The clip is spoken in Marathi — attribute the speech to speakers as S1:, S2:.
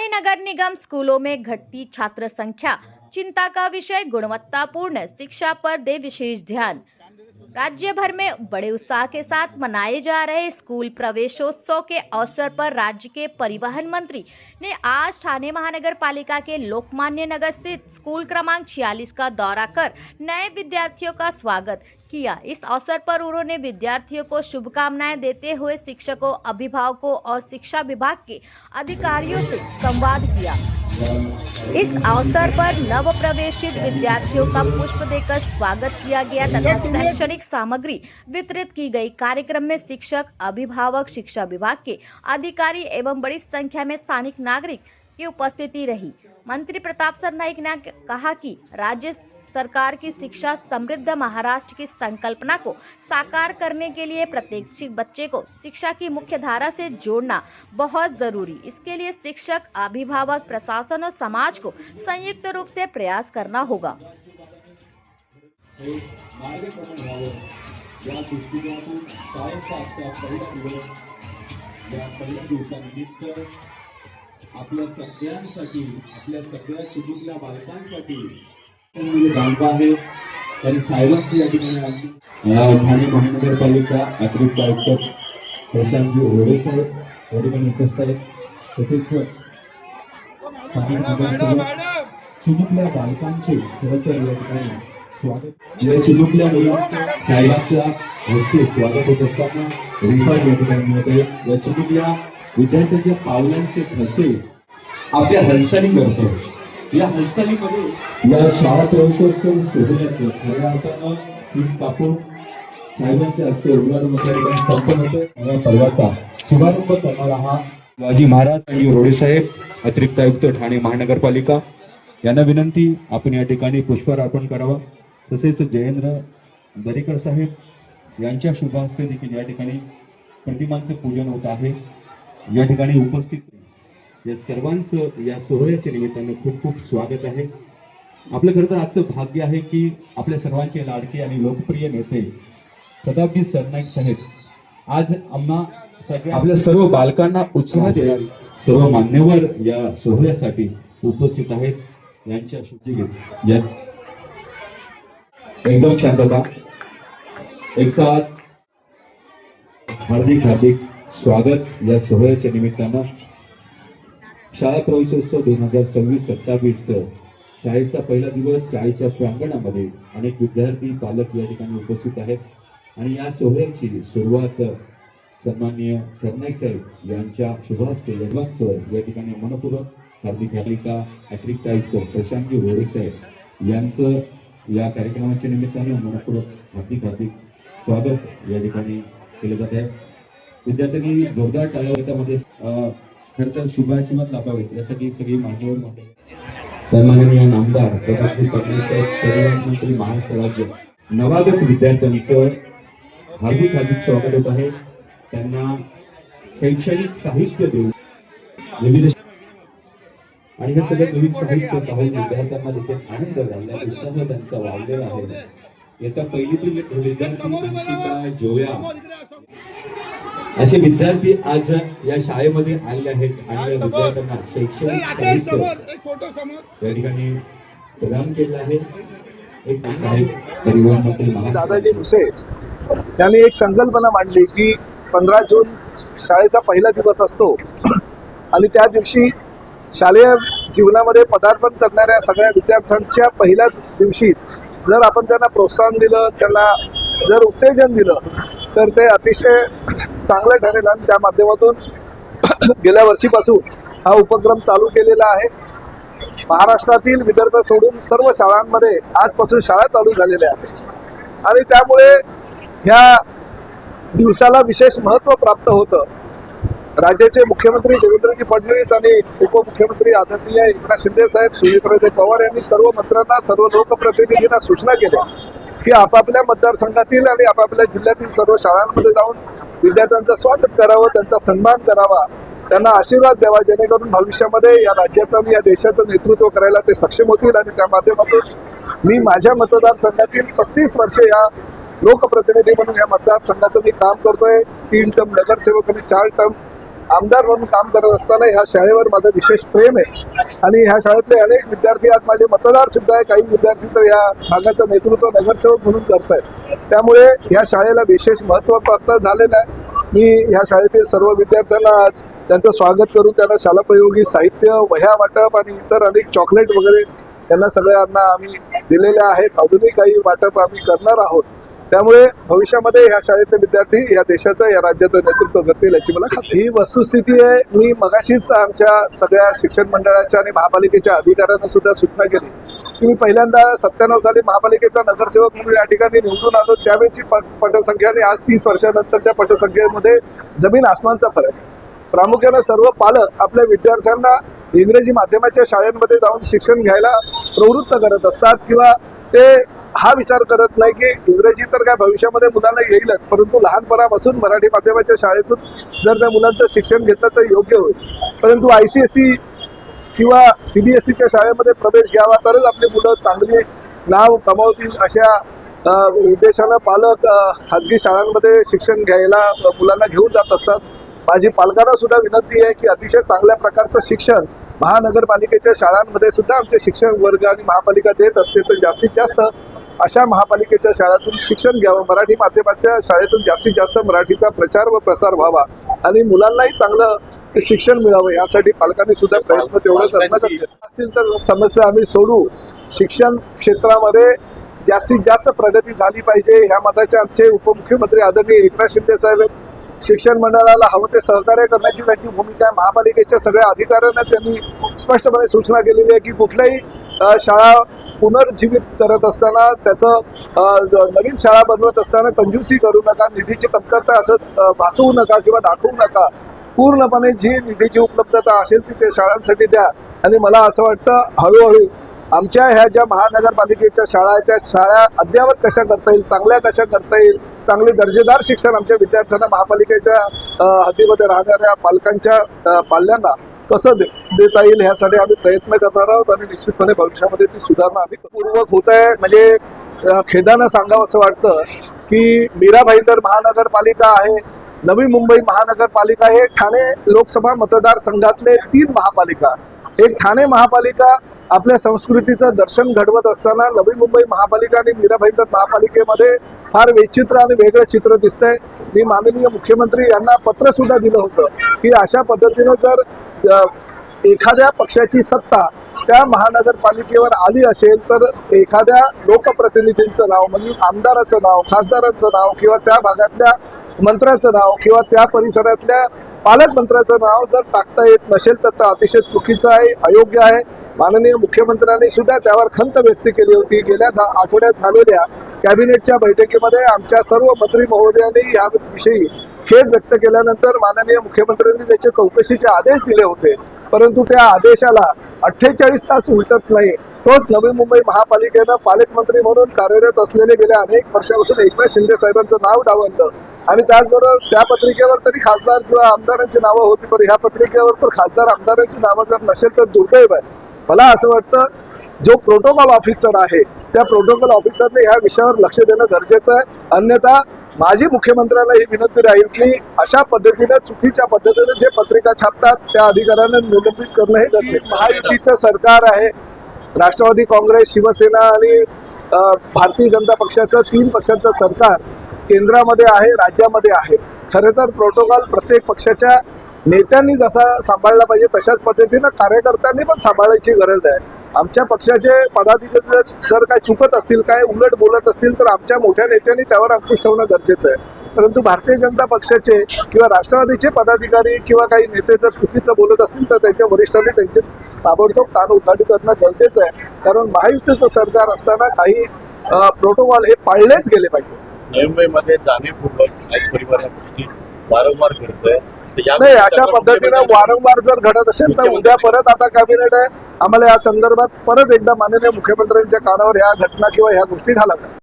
S1: ठाणे नगर निगम स्कूलों में घटती छात्र संख्या चिंता का विषय, गुणवत्तापूर्ण शिक्षा पर दे विशेष ध्यान। राज्य भर में बड़े उत्साह के साथ मनाए जा रहे स्कूल प्रवेशोत्सव के अवसर पर राज्य के परिवहन मंत्री ने आज ठाणे महानगर पालिका के लोकमान्य नगर स्थित स्कूल क्रमांक 46 का दौरा कर नए विद्यार्थियों का स्वागत किया। इस अवसर पर उन्होंने विद्यार्थियों को शुभकामनाएं देते हुए शिक्षकों, अभिभावकों और शिक्षा विभाग के अधिकारियों से संवाद किया। इस अवसर पर नव प्रवेशित विद्यार्थियों का पुष्प देकर स्वागत किया गया तथा शैक्षणिक सामग्री वितरित की गई। कार्यक्रम में शिक्षक, अभिभावक, शिक्षा विभाग के अधिकारी एवं बड़ी संख्या में स्थानिक नागरिक की उपस्थिति रही। मंत्री प्रताप सरनाईक ने कहा कि राज्य सरकार की शिक्षा समृद्ध महाराष्ट्र की संकल्पना को साकार करने के लिए प्रत्येक बच्चे को शिक्षा की मुख्य धारा से जोड़ना बहुत जरूरी। इसके लिए शिक्षक, अभिभावक, प्रशासन और समाज को संयुक्त रूप से प्रयास करना होगा।
S2: आपल्या सगळ्यांसाठी, आपल्या सगळ्या चिमुकल्या बालकांसाठी बांधवा आहे आणि साहेबांची या ठिकाणी ठाणे महानगरपालिका अतिरिक्त आयुक्त प्रशांतजी रोडे साहेब या ठिकाणी उपस्थित आहेत। तसेच चिमुकल्या बालकांचे खरं तर या ठिकाणी स्वागत, या चिमुकल्या मुलांचं साहेबांच्या हस्ते स्वागत होत असताना रिफार या ठिकाणी मिळत आहे। या चिमुकल्या विद्यार्थ्यांच्या पावलांचे ठसे आपल्या हालचाली करतो। या हालचालीमध्ये या शाळा प्रवेशोत्सव सोहळ्याचं खऱ्या अर्थानं फीत कापून साहेबांच्या हस्ते उद्घाटन संपन्न होतं। या पर्वाचा शुभारंभ करणारा हा शिवाजी महाराज आणि रोडे साहेब अतिरिक्त आयुक्त ठाणे महानगरपालिका यांना विनंती, आपण या ठिकाणी पुष्पहार अर्पण करावा। तसेच जयेंद्र दरेकर साहेब यांच्या शुभ हस्ते देखील या ठिकाणी प्रतिमांचं पूजन होत आहे। या ठिकाणी उपस्थित या सर्वांचं या सोहळ्याच्या निमित्तानं खूप खूप स्वागत आहे। आपलं खरं तर आजचं भाग्य आहे की आपल्या सर्वांचे लाडके आणि लोकप्रिय नेते प्रतापजी सरनाईक साहेब आज आम्हा सगळ्या आपल्या सर्व बालकांना उत्साह देणारे सर्व मान्यवर या सोहळ्यासाठी उपस्थित आहेत। यांच्या शुभेच्छा एकदम शांतता, एक साथ हार्दिक हार्दिक स्वागत। या सोहळ्याच्या निमित्तानं शाळा प्रवेशोत्सव 2026-27 शाळेचा पहिला दिवस शाळेच्या प्रांगणामध्ये अनेक विद्यार्थी, पालक या ठिकाणी उपस्थित आहेत आणि या सोहळ्याची सुरुवात सन्माननीय सरनाईक साहेब यांच्या शुभ हस्ते या ठिकाणी मनपूर्वक हार्दिक पालिका अतिरिक्त आयुक्त प्रशांतजी रोडे साहेब यांचं या कार्यक्रमाच्या निमित्ताने मनपूर्वक हार्दिक हार्दिक स्वागत या ठिकाणी केलं जात आहे। विद्यार्थ्यांनी जोरदार टाळ्यामध्ये खरं तर शुभाशीर्वाद लाभावेत यासाठी सगळी मान्यवर मंडळी, सन्माननीय नामदार प्रतापजी सरनाईक साहेब, परिवहन मंत्री महाराष्ट्र राज्य, नवागत विद्यार्थ्यांचं हार्दिक हार्दिक स्वागत होत आहे। त्यांना शैक्षणिक साहित्य देऊन विविध आणि हे सगळं विविध साहित्य पाहून विद्यार्थ्यांना देखील आनंद झाला, उत्साह त्यांचा वाढलेला आहे। येत्या पहिलीतील विद्यार्थी जोया असे विद्यार्थी आज या शाळेमध्ये आले आहेत आणि या विद्यार्थ्यांना शैक्षणिक साहित्य या ठिकाणी प्रदान केलं आहे। एक साहेब परिवहन मंत्री
S3: दादाजी भुसे त्यांनी एक संकल्पना मांडली की 15 जून शाळेचा पहिला दिवस असतो आणि त्या दिवशी शालेय जीवनामध्ये पदार्पण करणाऱ्या सगळ्या विद्यार्थ्यांच्या पहिल्या दिवशी जर आपण त्यांना प्रोत्साहन दिलं, त्यांना जर उत्तेजन दिलं तर ते अतिशय चांगलं ठरेल आणि त्या माध्यमातून गेल्या वर्षीपासून हा उपक्रम चालू केलेला आहे। महाराष्ट्रातील विदर्भ सोडून सर्व शाळांमध्ये आजपासून शाळा चालू झालेल्या आहेत आणि त्यामुळे ह्या दिवसाला विशेष महत्त्व प्राप्त होतं। राज्याचे मुख्यमंत्री देवेंद्रजी फडणवीस आणि उपमुख्यमंत्री आदरणीय एकनाथ शिंदे साहेब, सुनीताताई पवार यांनी सर्व मंत्र्यांना, सर्व लोकप्रतिनिधींना सूचना केल्या की आपापल्या मतदारसंघातील आणि आपापल्या जिल्ह्यातील सर्व शाळांमध्ये जाऊन विद्यार्थ्यांचं स्वागत करावं, त्यांचा सन्मान करावा, त्यांना आशीर्वाद द्यावा, जेणेकरून भविष्यामध्ये या राज्याचं आणि या देशाचं नेतृत्व करायला ते सक्षम होतील। आणि त्या माध्यमातून मी माझ्या मतदारसंघातील 35 वर्षे या लोकप्रतिनिधी म्हणून या मतदारसंघाचं मी काम करतोय। 3 टर्म नगरसेवक आणि 4 टर्म आमदार म्हणून काम करत असताना ह्या शाळेवर माझं विशेष प्रेम आहे आणि ह्या शाळेतले अनेक विद्यार्थी आज माझे मतदार सुद्धा आहे. काही विद्यार्थी तर या भागाचं नेतृत्व नगरसेवक म्हणून करत आहेत. त्यामुळे ह्या शाळेला विशेष महत्त्व प्राप्त झालेलं आहे. मी ह्या शाळेतील सर्व विद्यार्थ्यांना आज त्यांचं स्वागत करून त्यांना शालाप्रयोगी साहित्य, वह्या वाटप आणि इतर अनेक चॉकलेट वगैरे त्यांना सगळ्यांना आम्ही दिलेले आहेत. अजूनही काही वाटप आम्ही करणार आहोत. त्यामुळे भविष्यामध्ये ह्या शाळेतले विद्यार्थी या देशाचं, या राज्याचं नेतृत्व करतील याची मला खात्री. ही वस्तुस्थिती आहे. मी मगाशीच आमच्या सगळ्या शिक्षण मंडळाच्या आणि महापालिकेच्या अधिकाऱ्यांना सुद्धा सूचना केली की मी पहिल्यांदा 97 साली महापालिकेचा नगरसेवक म्हणून या ठिकाणी निवडून आलो. त्यावेळेची पटसंख्या आणि आज 30 वर्षानंतरच्या पटसंख्येमध्ये जमीन आसमानचा फरक. प्रामुख्यानं सर्व पालक आपल्या विद्यार्थ्यांना इंग्रजी माध्यमाच्या शाळांमध्ये जाऊन शिक्षण घ्यायला प्रवृत्त करत असतात किंवा ते हा विचार करत नाही की इंग्रजी तर काय भविष्यामध्ये मुलांना येईलच, परंतु लहानपणापासून मराठी माध्यमाच्या शाळेतून जर त्या मुलांचं शिक्षण घेतलं तर योग्य होईल. परंतु ICSE किंवा CBSEच्या शाळेमध्ये प्रवेश घ्यावा तरच आपली मुलं चांगली नाव कमावतील अशा उद्देशानं पालक खाजगी शाळांमध्ये शिक्षण घ्यायला मुलांना घेऊन जात असतात. माझी पालकांना सुद्धा विनंती आहे की अतिशय चांगल्या प्रकारचं शिक्षण महानगरपालिकेच्या शाळांमध्ये सुद्धा आमचे शिक्षण वर्ग आणि महापालिका देत असते, तर जास्तीत जास्त अशा महापालिकेच्या शाळातून शिक्षण घ्यावं. मराठी माध्यमाच्या शाळेतून जास्तीत जास्त मराठीचा प्रचार व प्रसार व्हावा आणि मुलांनाही चांगलं शिक्षण मिळावं यासाठी पालकांनी सुद्धा प्रयत्न तेवढं करणं गरजेचं असतील तर समस्या आम्ही सोडू. शिक्षण क्षेत्रामध्ये जास्तीत जास्त प्रगती झाली पाहिजे ह्या मताचे आमचे उपमुख्यमंत्री आदरणीय एकनाथ शिंदे साहेब आहेत. शिक्षण मंडळाला हवं ते सहकार्य करण्याची त्यांची भूमिका आहे. महापालिकेच्या सगळ्या अधिकाऱ्यांना त्यांनी स्पष्टपणे सूचना केलेली आहे की कुठल्याही शाळा पुनर्जीवित करत असताना त्याचं नवीन शाळा बनवत असताना कंजूसी करू नका, निधीची कमतरता असं भासवू नका किंवा दाखवू नका. पूर्णपणे जी निधीची उपलब्धता असेल ती ते शाळांसाठी द्या. आणि मला असं वाटतं हळूहळू आमच्या ह्या ज्या महानगरपालिकेच्या शाळा आहेत त्या शाळा अद्ययावत कशा करता येईल, चांगल्या कशा करता येईल, चांगले दर्जेदार शिक्षण आमच्या विद्यार्थ्यांना महापालिकेच्या हद्दीमध्ये राहणाऱ्या पालकांच्या पाल्यांना कसं देता येईल ह्यासाठी आम्ही प्रयत्न करणार आहोत आणि निश्चितपणे भविष्यामध्ये ती सुधारणा आम्ही पूर्वक होत आहे. म्हणजे खेदानं सांगावं असं वाटतं की मीरा भाईंदर महानगरपालिका आहे, नवी मुंबई महानगरपालिका आहे, ठाणे लोकसभा मतदारसंघातले 3 महापालिका. एक ठाणे महापालिका आपल्या संस्कृतीचं दर्शन घडवत असताना नवी मुंबई महापालिका आणि मीरा भाईंदर महापालिकेमध्ये फार विचित्र आणि वेगळं चित्र दिसतंय. मी माननीय मुख्यमंत्री यांना पत्र सुद्धा दिलं होतं की अशा पद्धतीनं जर एखाद्या पक्षाची सत्ता त्या महानगरपालिकेवर आली असेल तर एखाद्या लोकप्रतिनिधींचं नाव म्हणजे आमदाराचं नाव, खासदारांचं नाव किंवा त्या भागातल्या मंत्र्याचं नाव किंवा त्या परिसरातल्या पालकमंत्र्याचं नाव जर टाकता येत नसेल तर अतिशय चुकीचं आहे, अयोग्य आहे. माननीय मुख्यमंत्र्यांनी सुद्धा त्यावर खंत व्यक्त केली होती. गेल्या आठवड्यात झालेल्या कॅबिनेटच्या बैठकीमध्ये आमच्या सर्व मंत्री महोदयांनी याविषयी खेद व्यक्त केल्यानंतर माननीय मुख्यमंत्र्यांनी त्याचे चौकशीचे आदेश दिले होते, परंतु त्या आदेशाला 48 तास उलटत नाही. तोच नवी मुंबई महापालिकेनं पालकमंत्री म्हणून कार्यरत असलेले गेल्या अनेक वर्षापासून एकनाथ शिंदे साहेबांचं नाव डावललं आणि त्याचबरोबर त्या पत्रिकेवर तरी खासदार किंवा आमदारांची नावं होती, पण ह्या पत्रिकेवर तर खासदार आमदारांची नावं जर नसेल तर दुर्दैव आहे. मला असं वाटतं जो प्रोटोकॉल ऑफिसर आहे त्या प्रोटोकॉल ऑफिसरने ह्या विषयावर लक्ष देणं गरजेचं आहे. अन्यथा माझी मुख्यमंत्र्यांना ही विनंती राहील की अशा पद्धतीने चुकीच्या पद्धतीने जे पत्रिका छापतात त्या अधिकाऱ्यांना निलंबित करणं हे गरजेचं. महायुतीचं सरकार आहे, राष्ट्रवादी काँग्रेस, शिवसेना आणि भारतीय जनता पक्षाचं 3 पक्षांचं सरकार केंद्रामध्ये आहे, राज्यामध्ये आहे. खरं तर प्रोटोकॉल प्रत्येक पक्षाच्या नेत्यांनी जसा सांभाळला पाहिजे तशाच पद्धतीनं कार्यकर्त्यांनी पण सांभाळायची गरज आहे. आमच्या पक्षाचे पदाधिकारी जर काय चुकत असतील, काय उलट बोलत असतील तर आमच्या मोठ्या नेत्यांनी त्यावर अंकुश ठेवणं गरजेचं आहे. परंतु भारतीय जनता पक्षाचे किंवा राष्ट्रवादीचे पदाधिकारी किंवा काही नेते जर चुकीचं बोलत असतील तर त्यांच्या वरिष्ठांनी त्यांचे ताबडतोब कान उघाडी करणं गरजेचं आहे. कारण महायुतीचं सरकार असताना काही प्रोटोकॉल हे पाळलेच गेले पाहिजे.
S4: मुंबईमध्ये जाणीवपूर्वक काही परिवार या गोष्टी वारंवार घडतोय.
S3: नाही, अशा पद्धतीने वारंवार जर घडत असेल तर उद्या परत आता कॅबिनेट आहे, आम्हाला या संदर्भात परत एकदा माननीय मुख्यमंत्र्यांच्या कानावर ह्या घटना किंवा ह्या गोष्टी घालाव्या.